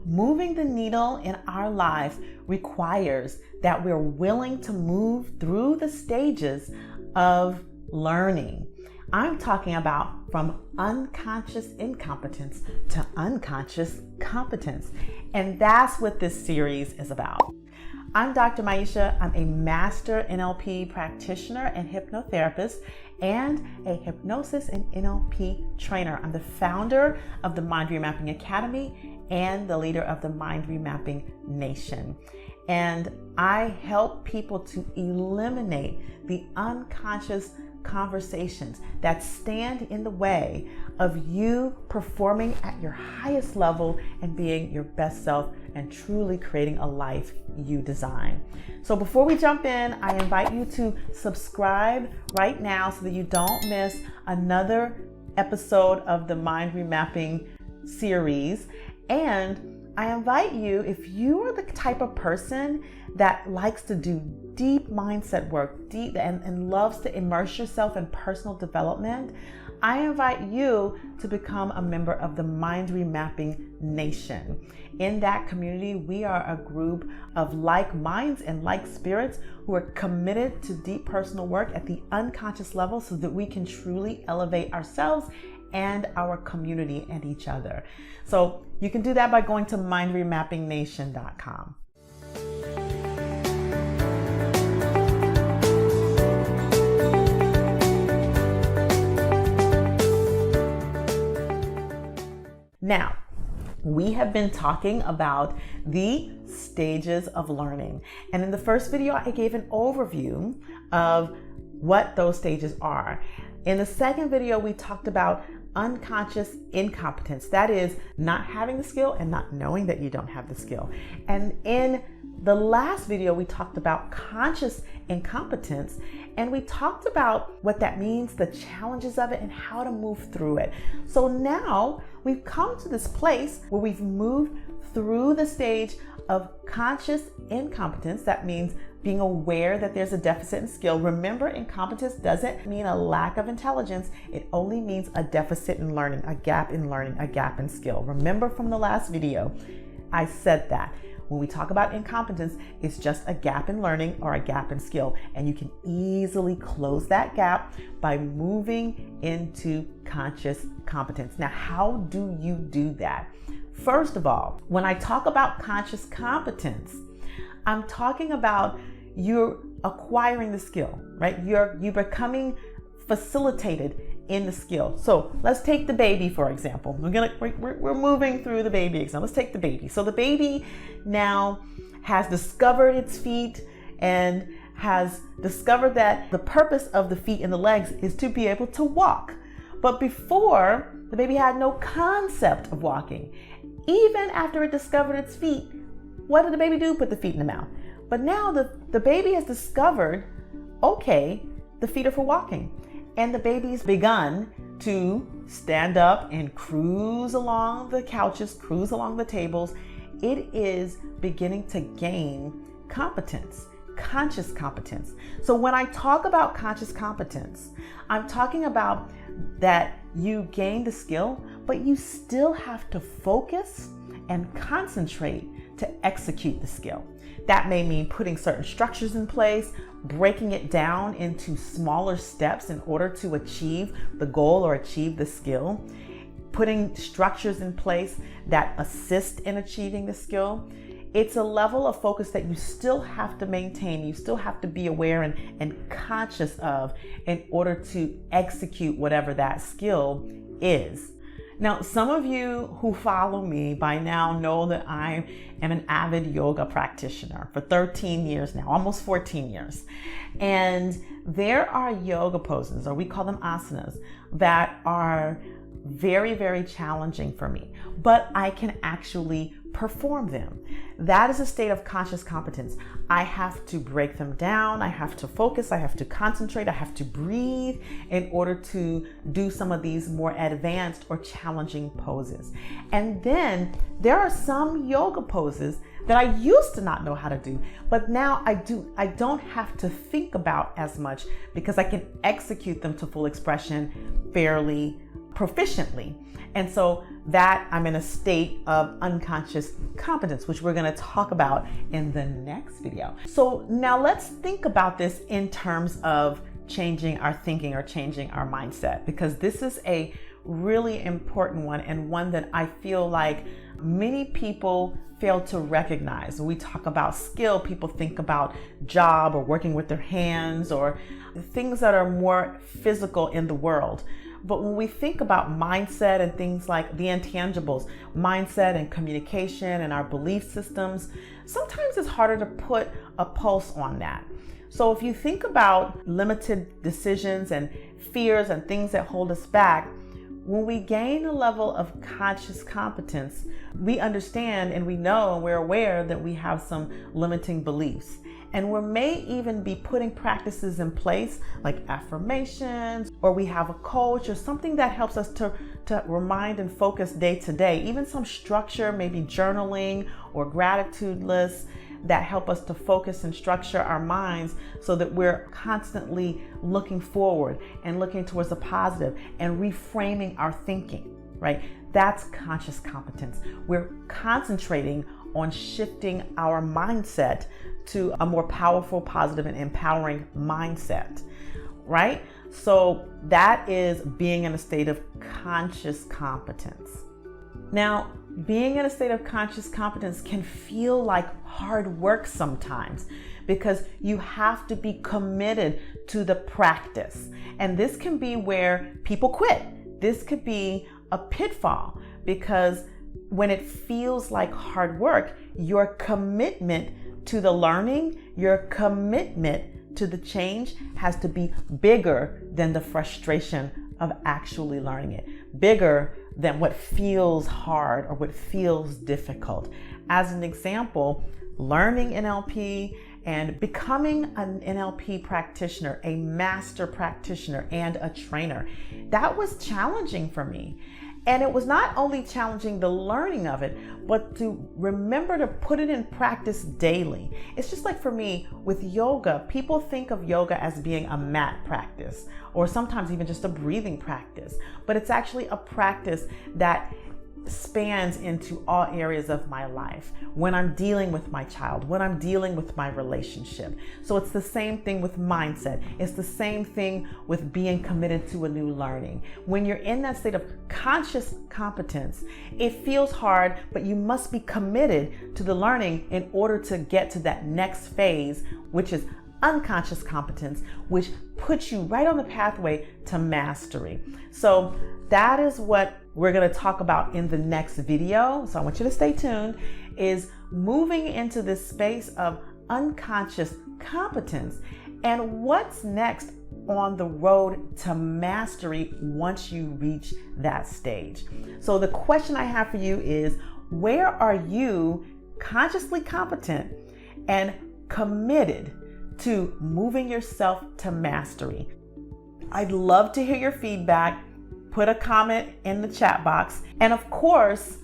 moving the needle in our lives requires that we're willing to move through the stages of learning. I'm talking about from unconscious incompetence to unconscious competence. And that's what this series is about. I'm Dr. Maisha. I'm a master NLP practitioner and hypnotherapist and a hypnosis and NLP trainer. I'm the founder of the Mind Remapping Academy and the leader of the Mind Remapping Nation. And I help people to eliminate the unconscious conversations that stand in the way of you performing at your highest level and being your best self and truly creating a life you design. So before we jump in, I invite you to subscribe right now so that you don't miss another episode of the Mind Remapping series. And I invite you, if you are the type of person that likes to do deep mindset work, and loves to immerse yourself in personal development, I invite you to become a member of the Mind Remapping Nation. In that community, we are a group of like minds and like spirits who are committed to deep personal work at the unconscious level so that we can truly elevate ourselves and our community and each other. So you can do that by going to mindremappingnation.com. Now, we have been talking about the stages of learning. And in the first video, I gave an overview of what those stages are. In the second video, we talked about unconscious incompetence. That is not having the skill and not knowing that you don't have the skill. And in the last video, we talked about conscious incompetence, and we talked about what that means, the challenges of it, and how to move through it. So now we've come to this place where we've moved through the stage of conscious incompetence. That means being aware that there's a deficit in skill. Remember, incompetence doesn't mean a lack of intelligence. It only means a deficit in learning, a gap in learning, a gap in skill. Remember from the last video, I said that. When we talk about incompetence, it's just a gap in learning or a gap in skill. And you can easily close that gap by moving into conscious competence. Now, how do you do that? First of all, when I talk about conscious competence, I'm talking about you're acquiring the skill, right? You're becoming facilitated in the skill. So let's take the baby, for example. We're moving through the baby example. Let's take the baby. So the baby now has discovered its feet and has discovered that the purpose of the feet and the legs is to be able to walk. But before, the baby had no concept of walking. Even after it discovered its feet, what did the baby do? Put the feet in the mouth. But now the baby has discovered, okay, the feet are for walking. And the baby's begun to stand up and cruise along the couches, cruise along the tables. It is beginning to gain competence, conscious competence. So when I talk about conscious competence, I'm talking about that you gain the skill, but you still have to focus and concentrate to execute the skill. That may mean putting certain structures in place, breaking it down into smaller steps in order to achieve the goal or achieve the skill, putting structures in place that assist in achieving the skill. It's a level of focus that you still have to maintain, you still have to be aware and conscious of in order to execute whatever that skill is. Now, some of you who follow me by now know that I am an avid yoga practitioner for 13 years now, almost 14 years. And there are yoga poses, or we call them asanas, that are very, very challenging for me, but I can actually perform them. That is a state of conscious competence. I have to break them down. I have to focus. I have to concentrate. I have to breathe in order to do some of these more advanced or challenging poses. And then there are some yoga poses that I used to not know how to do, but now I do. I don't have to think about as much because I can execute them to full expression fairly proficiently. And so that I'm in a state of unconscious competence, which we're going to talk about in the next video. So now let's think about this in terms of changing our thinking or changing our mindset, because this is a really important one, and one that I feel like many people fail to recognize. When we talk about skill, people think about job or working with their hands or things that are more physical in the world. But when we think about mindset and things like the intangibles, mindset and communication and our belief systems, sometimes it's harder to put a pulse on that. So if you think about limited decisions and fears and things that hold us back, when we gain a level of conscious competence, we understand and we know and we're aware that we have some limiting beliefs. And we may even be putting practices in place like affirmations, or we have a coach or something that helps us to remind and focus day to day. Even some structure, maybe journaling or gratitude lists that help us to focus and structure our minds so that we're constantly looking forward and looking towards the positive and reframing our thinking, right? That's conscious competence. We're concentrating on shifting our mindset to a more powerful, positive, and empowering mindset, right? So that is being in a state of conscious competence. Now, being in a state of conscious competence can feel like hard work sometimes, because you have to be committed to the practice. And this can be where people quit. This could be a pitfall, because when it feels like hard work, your commitment to the learning, your commitment to the change has to be bigger than the frustration of actually learning it, bigger than what feels hard or what feels difficult. As an example, learning NLP and becoming an NLP practitioner, a master practitioner and a trainer, that was challenging for me. And it was not only challenging the learning of it, but to remember to put it in practice daily. It's just like for me with yoga, people think of yoga as being a mat practice, or sometimes even just a breathing practice, but it's actually a practice that spans into all areas of my life. When I'm dealing with my child, when I'm dealing with my relationship. So it's the same thing with mindset. It's the same thing with being committed to a new learning. When you're in that state of conscious competence, it feels hard, but you must be committed to the learning in order to get to that next phase, which is unconscious competence, which puts you right on the pathway to mastery. So that is what we're going to talk about in the next video. So I want you to stay tuned, is moving into this space of unconscious competence and what's next on the road to mastery once you reach that stage. So the question I have for you is, where are you consciously competent and committed to moving yourself to mastery? I'd love to hear your feedback. Put a comment in the chat box. And of course,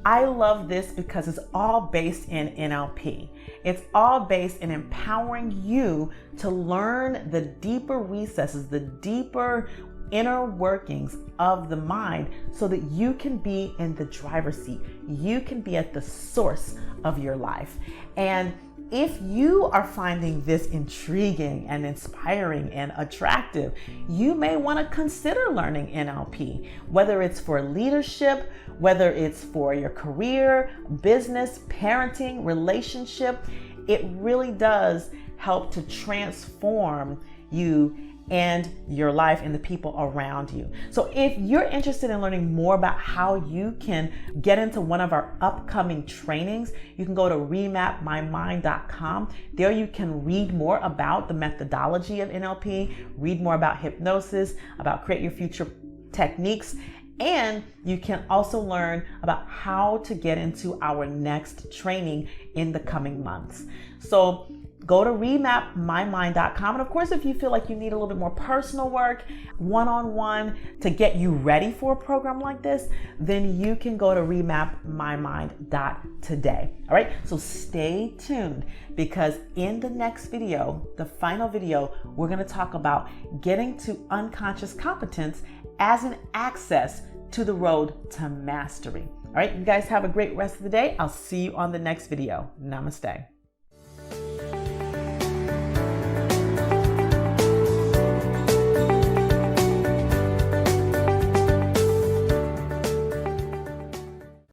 I love this because it's all based in NLP. It's all based in empowering you to learn the deeper recesses, the deeper inner workings of the mind, so that you can be in the driver's seat. You can be at the source of your life. And if you are finding this intriguing and inspiring and attractive, you may want to consider learning NLP, whether it's for leadership, whether it's for your career, business, parenting, relationship. It really does help to transform you and your life and the people around you. So if you're interested in learning more about how you can get into one of our upcoming trainings, you can go to remapmymind.com. There you can read more about the methodology of NLP, read more about hypnosis, about create your future techniques, and you can also learn about how to get into our next training in the coming months. So go to remapmymind.com. And of course, if you feel like you need a little bit more personal work, one-on-one to get you ready for a program like this, then you can go to remapmymind.today. All right, so stay tuned, because in the next video, the final video, we're going to talk about getting to unconscious competence as an access to the road to mastery. All right, you guys have a great rest of the day. I'll see you on the next video. Namaste.